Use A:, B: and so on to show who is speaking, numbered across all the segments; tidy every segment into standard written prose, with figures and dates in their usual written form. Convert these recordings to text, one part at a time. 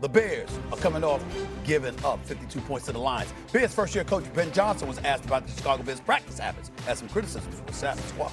A: The Bears are coming off giving up 52 points to the Lions. Bears first-year coach Ben Johnson was asked about the Chicago Bears practice habits. Had some criticisms for the Saturday squad.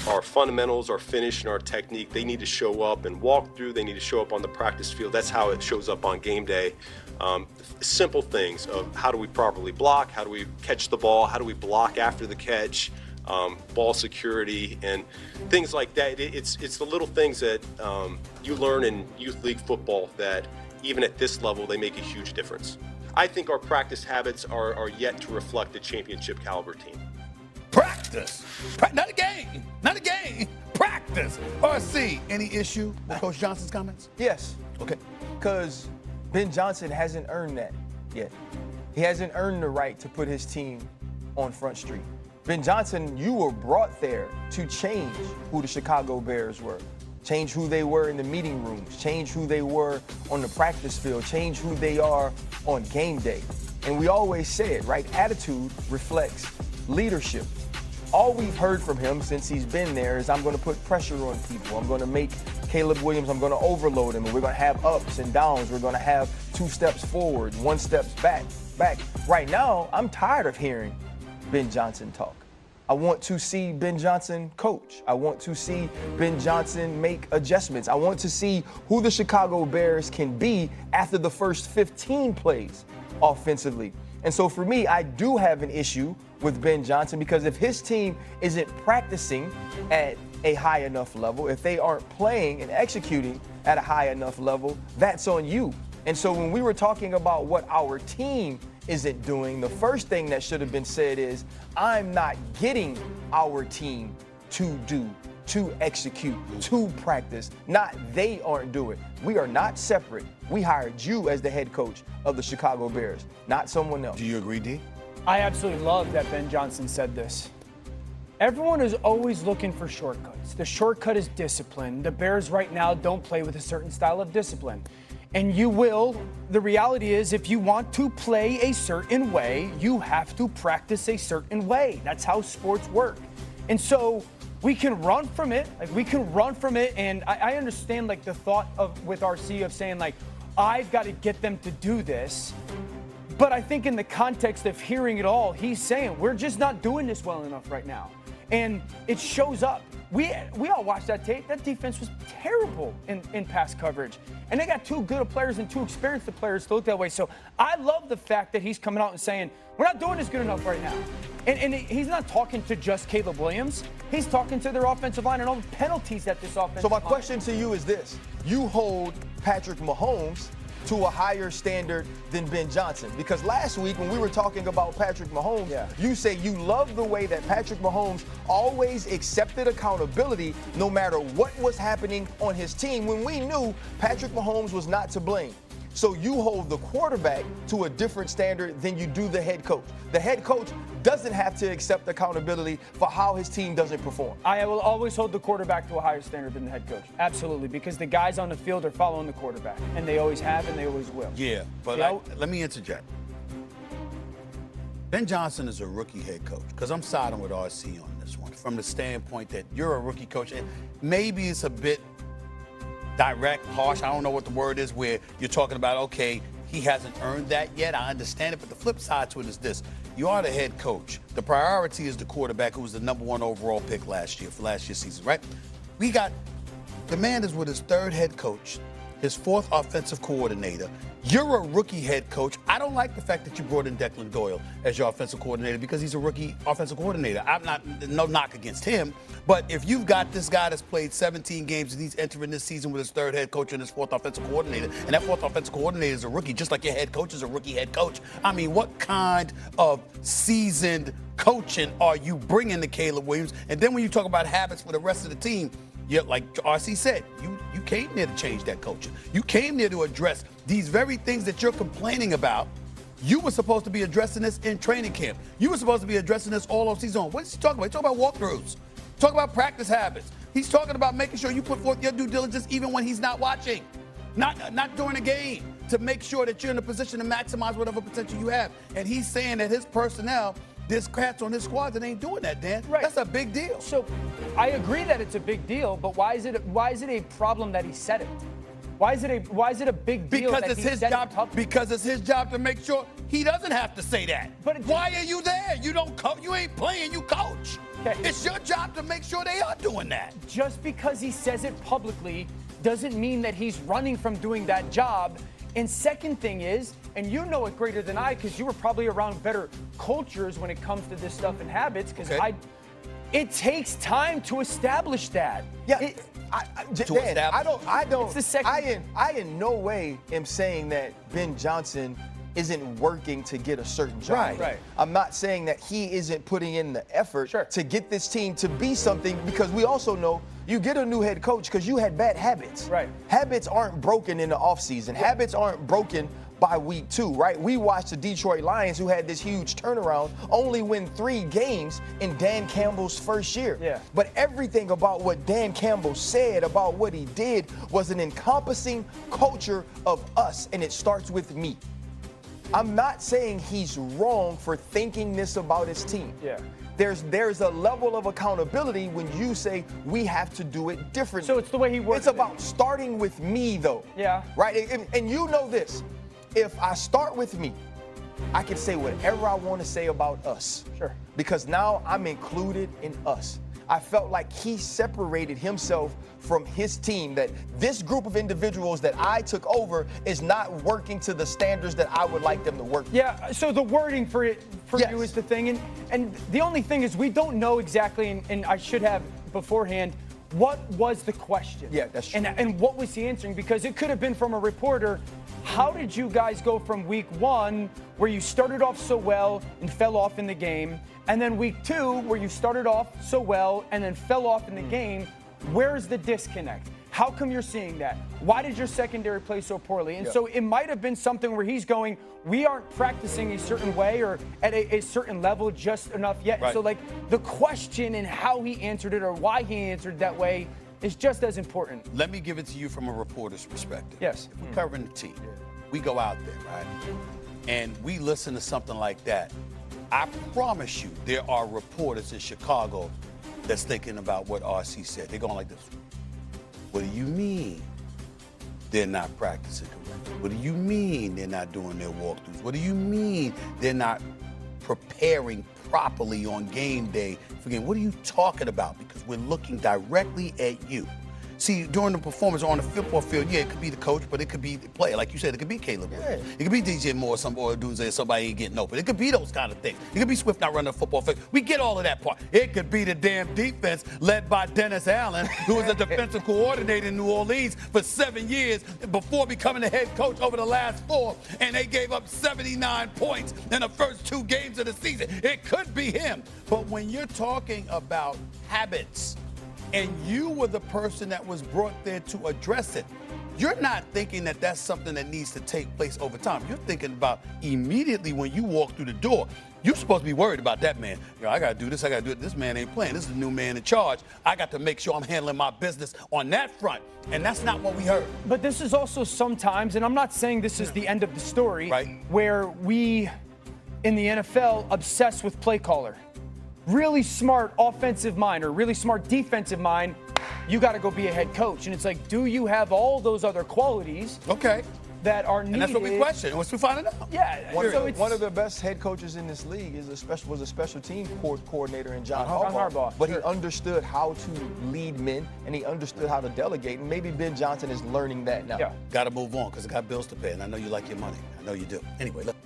B: Our fundamentals, our finish, and our technique, they need to show up and walk through. They need to show up on the practice field. That's how it shows up on game day. Simple things of how do we properly block, how do we catch the ball, how do we block after the catch, ball security, and things like that. It's the little things that you learn in youth league football that even at this level, they make a huge difference. I think our practice habits are yet to reflect a championship caliber team.
A: Practice. Not a game. Not a game. Practice. RC, any issue with Coach Johnson's comments?
C: Yes.
A: Okay.
C: Because Ben Johnson hasn't earned that yet. He hasn't earned the right to put his team on Front Street. Ben Johnson, you were brought there to change who the Chicago Bears were. Change who they were in the meeting rooms. Change who they were on the practice field. Change who they are on game day. And we always said, right, attitude reflects leadership. All we've heard from him since he's been there is I'm going to put pressure on people. I'm going to make Caleb Williams, I'm going to overload him, and we're going to have ups and downs. We're going to have 2 steps forward, 1 step back. Right now, I'm tired of hearing Ben Johnson talk. I want to see Ben Johnson coach. I want to see Ben Johnson make adjustments. I want to see who the Chicago Bears can be after the first 15 plays offensively. And so for me, I do have an issue with Ben Johnson because if his team isn't practicing at a high enough level, if they aren't playing and executing at a high enough level, that's on you. And so when we were talking about what our team isn't doing, the first thing that should have been said is, I'm not getting our team to do, to execute, to practice. Not they aren't doing. We are not separate. We hired you as the head coach of the Chicago Bears, not someone else.
A: Do you agree, D?
D: I absolutely love that Ben Johnson said this. Everyone is always looking for shortcuts. The shortcut is discipline. The Bears right now don't play with a certain style of discipline. And you will. The reality is, if you want to play a certain way, you have to practice a certain way. That's how sports work. And so we can run from it. And I understand like the thought of with RC of saying like, I've got to get them to do this. But I think in the context of hearing it all, he's saying we're just not doing this well enough right now. And it shows up. We all watched that tape. That defense was terrible in pass coverage. And they got 2 good players and 2 experienced players to look that way. So I love the fact that he's coming out and saying, we're not doing this good enough right now. And he's not talking to just Caleb Williams. He's talking to their offensive line and all the penalties that this offensive
C: So my
D: line.
C: question to you is this. You hold Patrick Mahomes to a higher standard than Ben Johnson. Because last week when we were talking about Patrick Mahomes, you say you love the way that Patrick Mahomes always accepted accountability no matter what was happening on his team when we knew Patrick Mahomes was not to blame. So you hold the quarterback to a different standard than you do the head coach. The head coach doesn't have to accept accountability for how his team doesn't perform.
D: I will always hold the quarterback to a higher standard than the head coach. Absolutely, because the guys on the field are following the quarterback, and they always have and they always will.
A: Yeah, but let me interject. Ben Johnson is a rookie head coach, because I'm siding with RC on this one, from the standpoint that you're a rookie coach, and maybe it's a bit direct, harsh, I don't know what the word is, where you're talking about, okay, he hasn't earned that yet. I understand it, but the flip side to it is this. You are the head coach. The priority is the quarterback, who was the #1 overall pick last year, for last year's season, right? The man is with his 3rd head coach, his 4th offensive coordinator. You're a rookie head coach. I don't like the fact that you brought in Declan Doyle as your offensive coordinator because he's a rookie offensive coordinator. No knock against him, but if you've got this guy that's played 17 games and he's entering this season with his 3rd head coach and his 4th offensive coordinator, and that 4th offensive coordinator is a rookie, just like your head coach is a rookie head coach. I mean, what kind of seasoned coaching are you bringing to Caleb Williams? And then when you talk about habits for the rest of the team, like RC said, you came there to change that culture. You came there to address these very things that you're complaining about. You were supposed to be addressing this in training camp. You were supposed to be addressing this all off season. What is he talking about? He's talking about walkthroughs. Talking about practice habits. He's talking about making sure you put forth your due diligence even when he's not watching, not during a game, to make sure that you're in a position to maximize whatever potential you have. And he's saying that his personnel, there's cats on his squad that ain't doing that, Dan.
D: Right.
A: That's a big deal.
D: So I agree that it's a big deal, but why is it a problem that he said it? Why is it a big deal?
A: Because
D: that
A: it's
D: he
A: his
D: said it
A: job.
D: publicly?
A: Because it's his job to make sure he doesn't have to say that.
D: But
A: why are you there? You don't coach. You ain't playing. You coach.
D: Okay.
A: It's your job to make sure they are doing that.
D: Just because he says it publicly doesn't mean that he's running from doing that job. And second thing is, and you know it greater than I, because you were probably around better cultures when it comes to this stuff and habits. Because it takes time to establish that.
C: Yeah. Dan, I don't.
D: It's the second.
C: I in no way am saying that Ben Johnson isn't working to get a certain job.
D: Right.
C: I'm not saying that he isn't putting in the effort to get this team to be something, because we also know you get a new head coach because you had bad habits.
D: Right.
C: Habits aren't broken in the offseason. Yeah. Habits aren't broken by week 2, right? We watched the Detroit Lions, who had this huge turnaround, only win 3 games in Dan Campbell's first year.
D: Yeah.
C: But everything about what Dan Campbell said, about what he did, was an encompassing culture of us, and it starts with me. I'm not saying he's wrong for thinking this about his team.
D: Yeah.
C: There's a level of accountability when you say we have to do it differently.
D: So it's the way he works.
C: It's about starting with me, though.
D: Yeah.
C: Right? And you know this. If I start with me, I can say whatever I want to say about us.
D: Sure.
C: Because now I'm included in us. I felt like he separated himself from his team, that this group of individuals that I took over is not working to the standards that I would like them to work.
D: Yeah, so the wording for you is the thing. And the only thing is we don't know exactly, and I should have beforehand, what was the question?
C: Yeah, that's true.
D: And what was he answering? Because it could have been from a reporter. How did you guys go from week 1, where you started off so well and fell off in the game, and then week 2, where you started off so well and then fell off in the game? Where's the disconnect? How come you're seeing that? Why did your secondary play so poorly? And so it might have been something where he's going, we aren't practicing a certain way or at a certain level just enough yet.
A: Right.
D: So, like, the question and how he answered it or why he answered that way is just as important.
A: Let me give it to you from a reporter's perspective.
D: Yes.
A: If we're covering the team, we go out there, right? And we listen to something like that. I promise you there are reporters in Chicago that's thinking about what RC said. They're going like this. What do you mean they're not practicing correctly? What do you mean they're not doing their walkthroughs? What do you mean they're not preparing properly on game day for game? What are you talking about? Because we're looking directly at you. See, during the performance on the football field, yeah, it could be the coach, but it could be the player. Like you said, it could be Caleb. Yeah. It could be DJ Moore, some boy dudes there, somebody ain't getting open. It could be those kind of things. It could be Swift not running the football field. We get all of that part. It could be the damn defense led by Dennis Allen, who was a defensive coordinator in New Orleans for 7 years before becoming the head coach over the last 4, and they gave up 79 points in the first 2 games of the season. It could be him. But when you're talking about habits, and you were the person that was brought there to address it, you're not thinking that that's something that needs to take place over time. You're thinking about immediately when you walk through the door. You're supposed to be worried about that man. I got to do this, I got to do it. This man ain't playing. This is the new man in charge. I got to make sure I'm handling my business on that front. And that's not what we heard.
D: But this is also sometimes, and I'm not saying this is the end of the story, where we in the NFL obsess with play caller. Really smart offensive mind or really smart defensive mind, you got to go be a head coach. And it's like, do you have all those other qualities that are needed?
A: And that's what we question. Once we find it out.
D: Yeah.
C: One of the best head coaches in this league was a special team coordinator in John Harbaugh. But he understood how to lead men, and he understood how to delegate. And maybe Ben Johnson is learning that now.
D: Yeah.
A: Got to move on because I got bills to pay, and I know you like your money. I know you do. Anyway, look.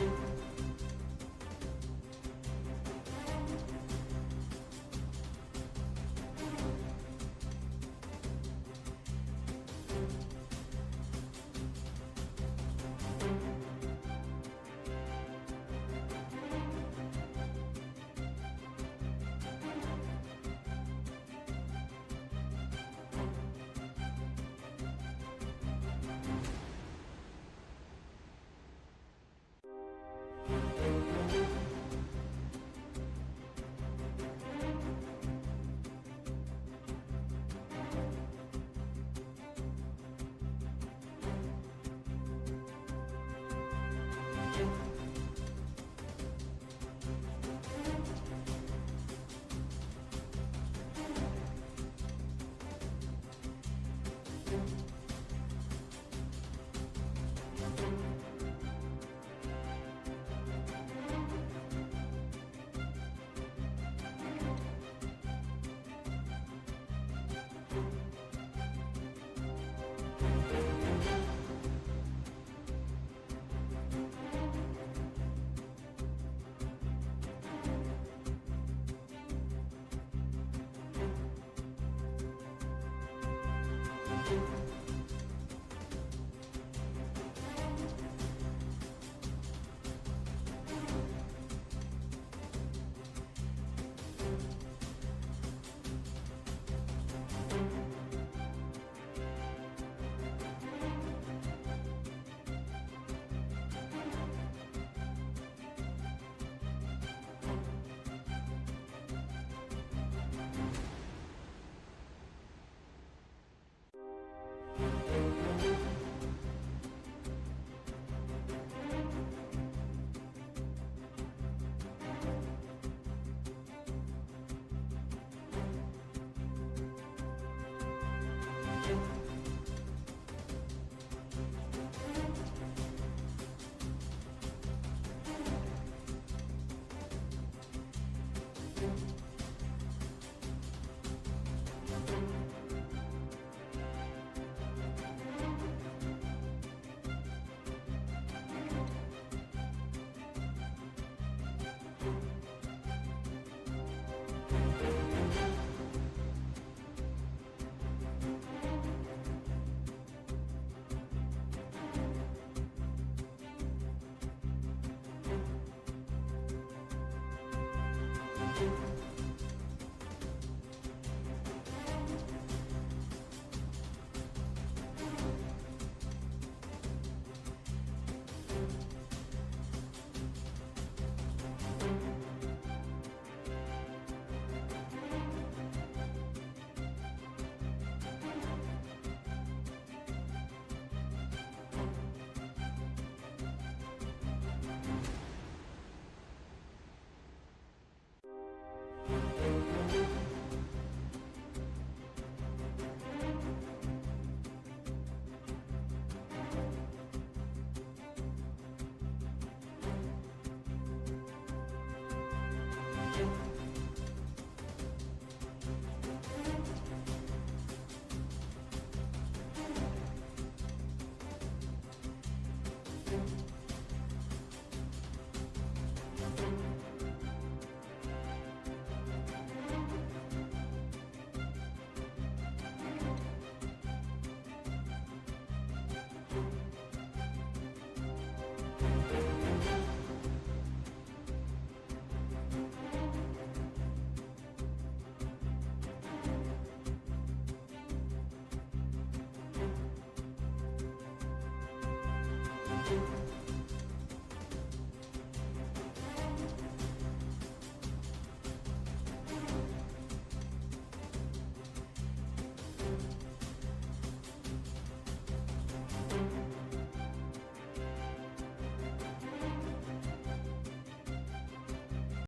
C: you.